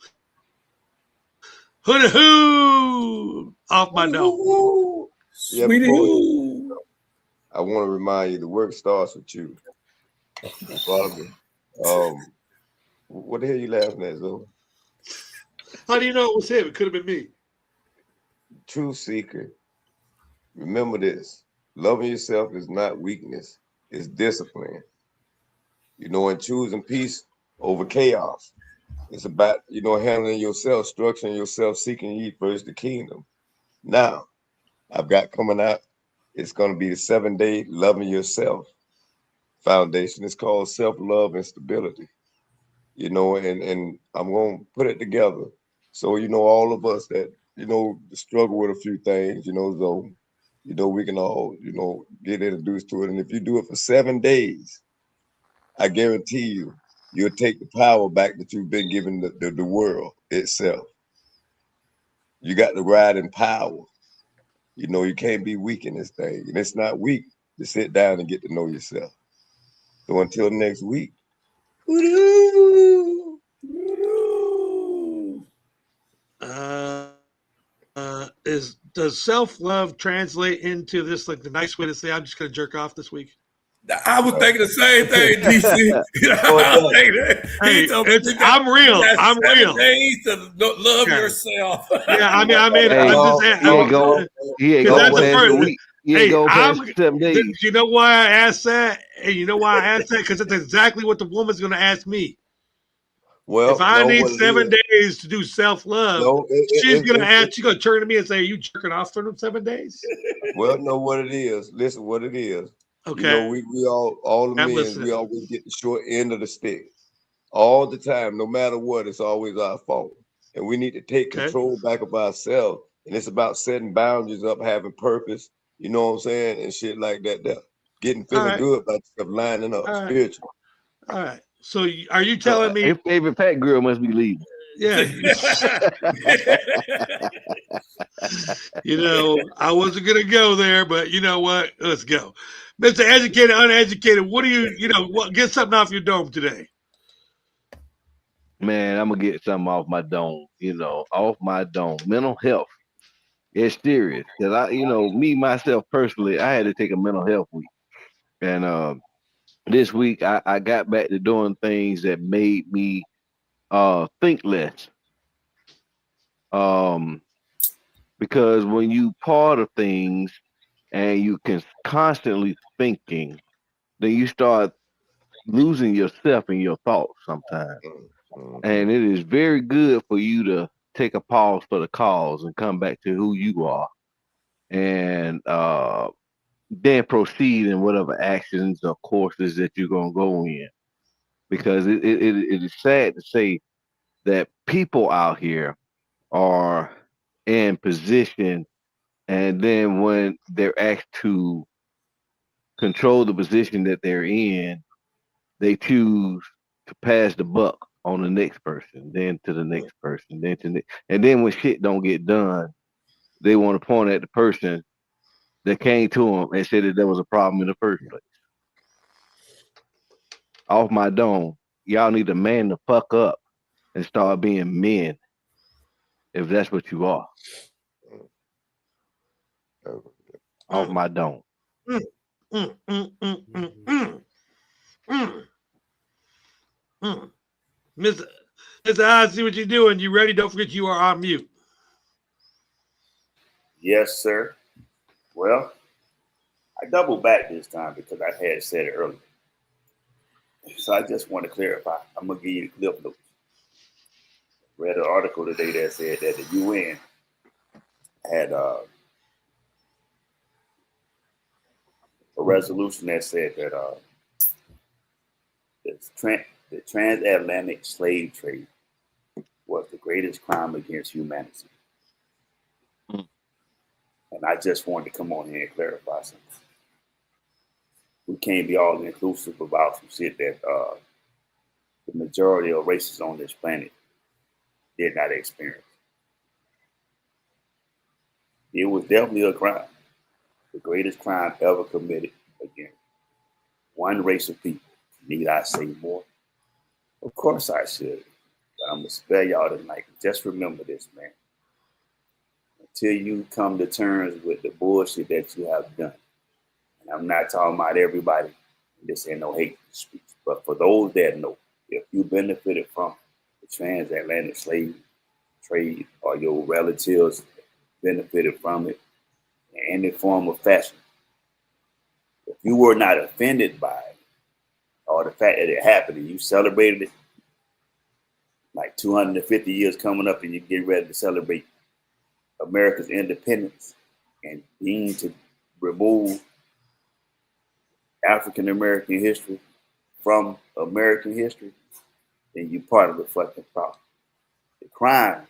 Hoo-hoo! Off my dome. Yeah, I want to remind you, the work starts with you. Father, what the hell you laughing at, Zoe? How do you know it was him? It could have been me. True seeker. Remember this. Loving yourself is not weakness. It's discipline. And choosing peace over chaos. It's about, handling yourself, structuring yourself, seeking ye first the kingdom. Now, I've got coming out, it's going to be the 7-day Loving Yourself foundation. It's called Self-Love and Stability. And I'm going to put it together. So, all of us that, struggle with a few things, so, we can all, get introduced to it. And if you do it for 7 days, I guarantee you, you'll take the power back that you've been given the world itself. You got to ride in power. You can't be weak in this thing. And it's not weak to sit down and get to know yourself. So until next week. Does self-love translate into this, like the nice way to say, I'm just going to jerk off this week? I was thinking the same thing, DC. I'm real. I'm real. Days to love yourself. Yeah, he ain't going past the week. He ain't going past 7 days. You know why I asked that? And you know why I asked that? Because that's exactly what the woman's going to ask me. Well, if I know need what it 7 is. days to do self-love, No, she's gonna ask, she's gonna turn to me and say, "You jerking off for them 7 days?" well, know what it is. Listen, what it is. Okay. You know, we all the I'm men, listening. we always get the short end of the stick. All the time, no matter what, it's always our fault. And we need to take Okay. control back of ourselves. And it's about setting boundaries up, having purpose, you know what I'm saying? And shit like that. Getting feeling right. good about yourself, lining up All right. spiritual. All right. So are you telling me? Your favorite Pat girl must be leaving. Yeah. You know, I wasn't gonna go there, but you know what? Let's go. Mr. Educated, Uneducated, what do you know, what get something off your dome today? Man, I'm gonna get something off my dome, off my dome. Mental health. It's serious. Cause me myself personally, I had to take a mental health week. And this week I got back to doing things that made me think less. Because when you part of things and you can constantly thinking, then you start losing yourself in your thoughts sometimes. And it is very good for you to take a pause for the cause and come back to who you are, and then proceed in whatever actions or courses that you're gonna go in. Because it is sad to say that people out here are in position, and then when they're asked to control the position that they're in, they choose to pass the buck on the next person, then to the next person, then to the and then when shit don't get done, they want to point at the person that came to them and said that there was a problem in the first place. Off my dome, y'all need to man the fuck up and start being men, if that's what you are. Off my dome. Mr. I see what you're doing. You ready? Don't forget you are on mute. Yes, sir. Well, I doubled back this time because I had said it earlier. So I just want to clarify. I'm going to give you the clip notes. Read an article today that said that the UN had a resolution that said that the transatlantic slave trade was the greatest crime against humanity. And I just wanted to come on here and clarify something. We can't be all inclusive about some shit that the majority of races on this planet did not experience. It was definitely a crime, the greatest crime ever committed against one race of people. Need I say more? Of course I should, but I'm gonna spare y'all tonight. Just remember this, man. Until you come to terms with the bullshit that you have done. And I'm not talking about everybody. This ain't no hate speech. But for those that know, if you benefited from the transatlantic slave trade or your relatives benefited from it in any form of fashion, if you were not offended by it or the fact that it happened and you celebrated it, like 250 years coming up and you get ready to celebrate America's independence and being to remove African American history from American history, then you're part of the fucking problem. The crime,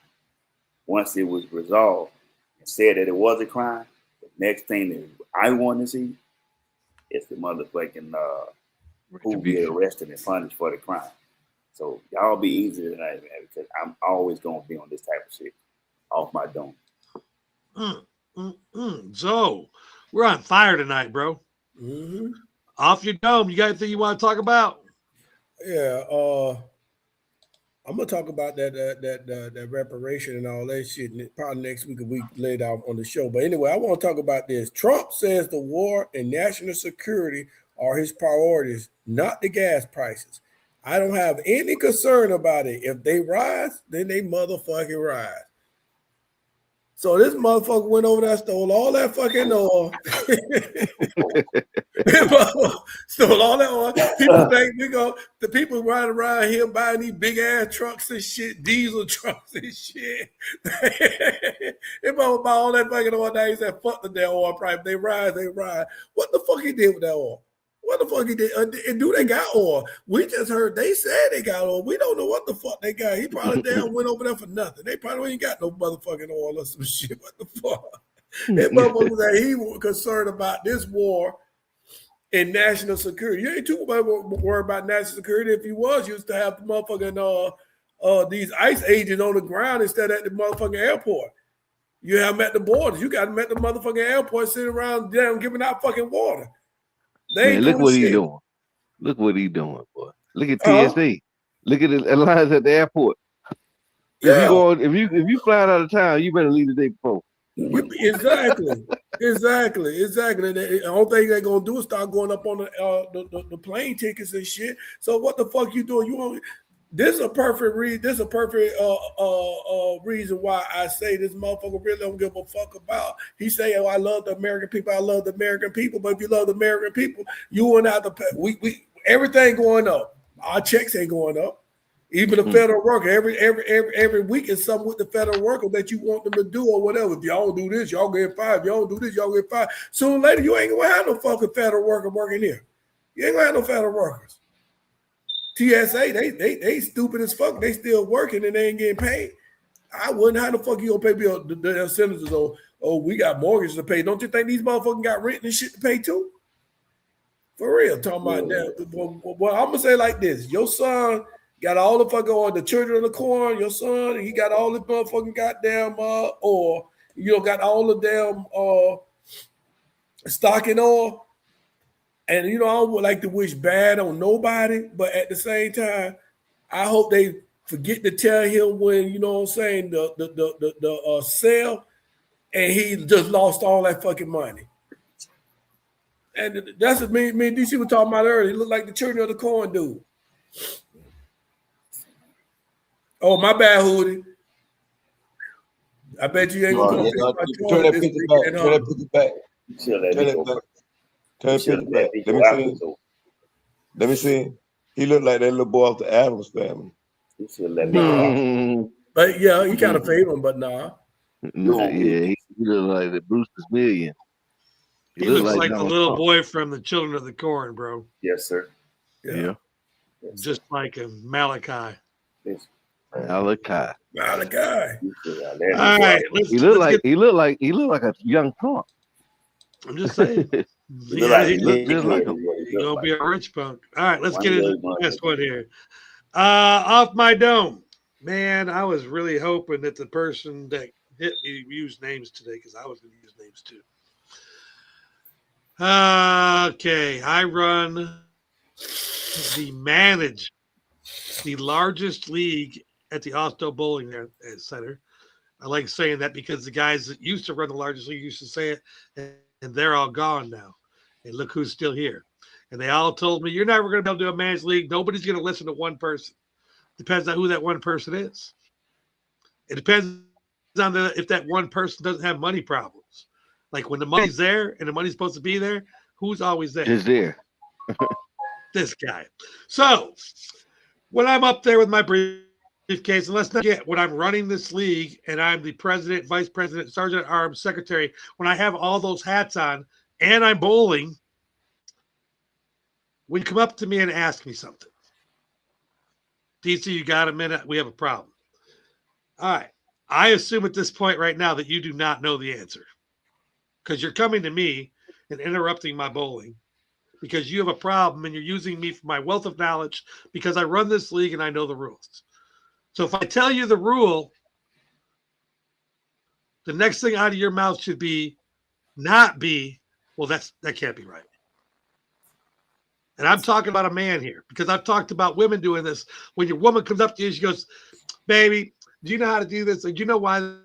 once it was resolved and said that it was a crime, the next thing that I want to see is the motherfucking who get arrested and punished for the crime. So y'all be easy tonight, man, because I'm always gonna be on this type of shit off my dome. So we're on fire tonight, bro. Mm-hmm. Off your dome. You got anything you want to talk about? Yeah, I'm gonna talk about that reparation and all that shit. And probably next week we lay it out on the show. But anyway, I want to talk about this. Trump says the war and national security are his priorities, not the gas prices. I don't have any concern about it. If they rise, then they motherfucking rise. So this motherfucker went over there, stole all that fucking oil. Stole all that oil. People think the people riding around here buying these big ass trucks and shit, diesel trucks and shit. They buy all that fucking oil now. He said, fuck the damn oil price. They ride. What the fuck he did with that oil? What the fuck he did? And do they got oil? We just heard they said they got oil. We don't know what the fuck they got. He probably damn went over there for nothing. They probably ain't got no motherfucking oil or some shit. What the fuck? That motherfucker said he was concerned about this war and national security. You ain't too much worried about national security. If you was, you used to have the motherfucking these ICE agents on the ground instead of at the motherfucking airport. You have them at the borders. You got them at the motherfucking airport sitting around damn giving out fucking water. They ain't look what shit. he doing. Look what he doing, boy. Look at TSA. Look at the lines at the airport. Yeah. If you fly out of town, you better leave the day before. Exactly. The only thing they're gonna do is start going up on the plane tickets and shit. So what the fuck you doing? This is a perfect reason. This is a perfect reason why I say this motherfucker really don't give a fuck about. He say, "Oh, I love the American people. I love the American people." But if you love the American people, you wouldn't have to pay. We everything going up. Our checks ain't going up. Even the federal worker, every week is something with the federal worker that you want them to do or whatever. If y'all do this, y'all get fired. If y'all do this, y'all get fired. Sooner or later, you ain't gonna have no fucking federal worker working here. You ain't gonna have no federal workers. TSA, they stupid as fuck. They still working and they ain't getting paid. I wouldn't. How the fuck you gonna pay the senators? Oh, we got mortgages to pay. Don't you think these motherfuckers got rent and shit to pay too? For real, talking about that. Well, I'm gonna say like this: your son got all the fucking oil, the children of the corn. Your son, he got all the motherfucking goddamn oil. Got all the damn stock in oil. And I don't like to wish bad on nobody, but at the same time, I hope they forget to tell him when the sale, and he just lost all that fucking money. And that's what me and DC were talking about earlier. He looked like the children of the corn dude. Oh, my bad, Hootie. I bet you ain't gonna turn that picture back. Turn that picture back. Turn it back. Turn it back. Let me see. He looked like that little boy off the Addams Family. But yeah, he kind of favored him, but nah. Yeah, he looked like the Brewster's Million. He looks like the little boy from the Children of the Corn, bro. Yes, sir. Yeah. Just like him, Malachi. Yes. Malachi. All right. He looked like a young punk. I'm just saying. He looked just like him. He's gonna be a rich punk. All right, let's get into the next one here. Off my dome. Man, I was really hoping that the person that hit me used names today because I was going to use names too. Okay, I manage the largest league at the Osto Bowling Center. I like saying that because the guys that used to run the largest league used to say it, and they're all gone now. And look who's still here. And they all told me, you're never going to be able to do a managed league. Nobody's going to listen to one person. Depends on who that one person is. It depends on if that one person doesn't have money problems. Like when the money's there and the money's supposed to be there, who's always there? Is there. This guy. So when I'm up there with my briefcase, and let's not forget, when I'm running this league and I'm the president, vice president, sergeant at arms, secretary, when I have all those hats on and I'm bowling, when you come up to me and ask me something, DC, you got a minute? We have a problem. All right. I assume at this point right now that you do not know the answer because you're coming to me and interrupting my bowling because you have a problem and you're using me for my wealth of knowledge because I run this league and I know the rules. So if I tell you the rule, the next thing out of your mouth should not be, well, that can't be right. And I'm talking about a man here because I've talked about women doing this. When your woman comes up to you, she goes, baby, do you know how to do this? Or do you know why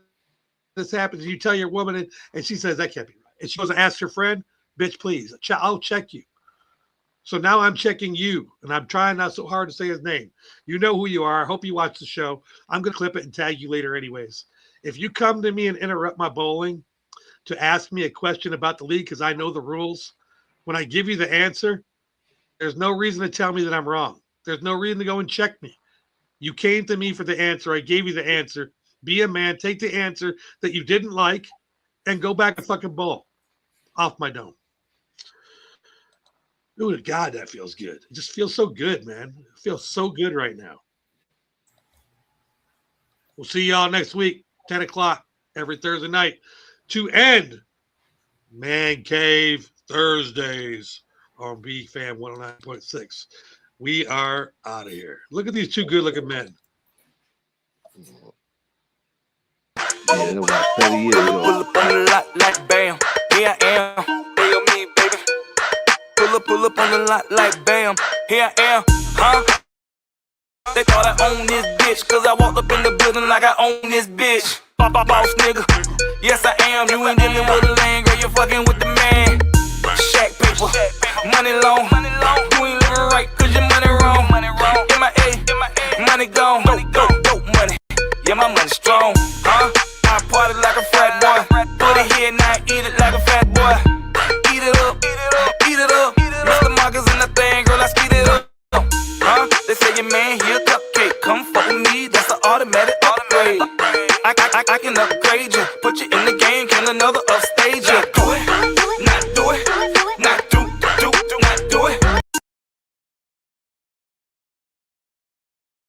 this happens? And you tell your woman, and she says, that can't be right. And she goes and asks her friend, bitch, please, I'll check you. So now I'm checking you, and I'm trying not so hard to say his name. You know who you are. I hope you watch the show. I'm going to clip it and tag you later anyways. If you come to me and interrupt my bowling to ask me a question about the league because I know the rules, when I give you the answer, there's no reason to tell me that I'm wrong. There's no reason to go and check me. You came to me for the answer. I gave you the answer. Be a man. Take the answer that you didn't like and go back to fucking bowl. Off my dome. Ooh, God, that feels good. It just feels so good, man. It feels so good right now. We'll see y'all next week, 10 o'clock, every Thursday night, to end Man Cave Thursdays on BFAM 109.6. We are out of here. Look at these two good-looking men. Yeah, it was about 30 years ago. Pull up on the lot like bam. Here I am. Real me, baby. Pull up on the lot like bam. Here I am. Huh? They thought I owned this bitch, cause I walked up in the building like I own this bitch. Boss nigga. Yes, I am. You ain't dealing with a lane, girl. You're fucking with the man. Shack paper. Money long. You ain't living right, cause your money wrong. MIA. Money gone. Dope money. Yeah, my money strong. Huh? I party like a frat boy. Put it here, now I eat it like a fat boy. Eat it up. Eat it up. Mr. Marcus in the thing, girl, I speed it up. Huh? They say your man here cupcake. Come fuck with me, that's an automatic upgrade. I can upgrade you. Put you in the game, can another upstage you.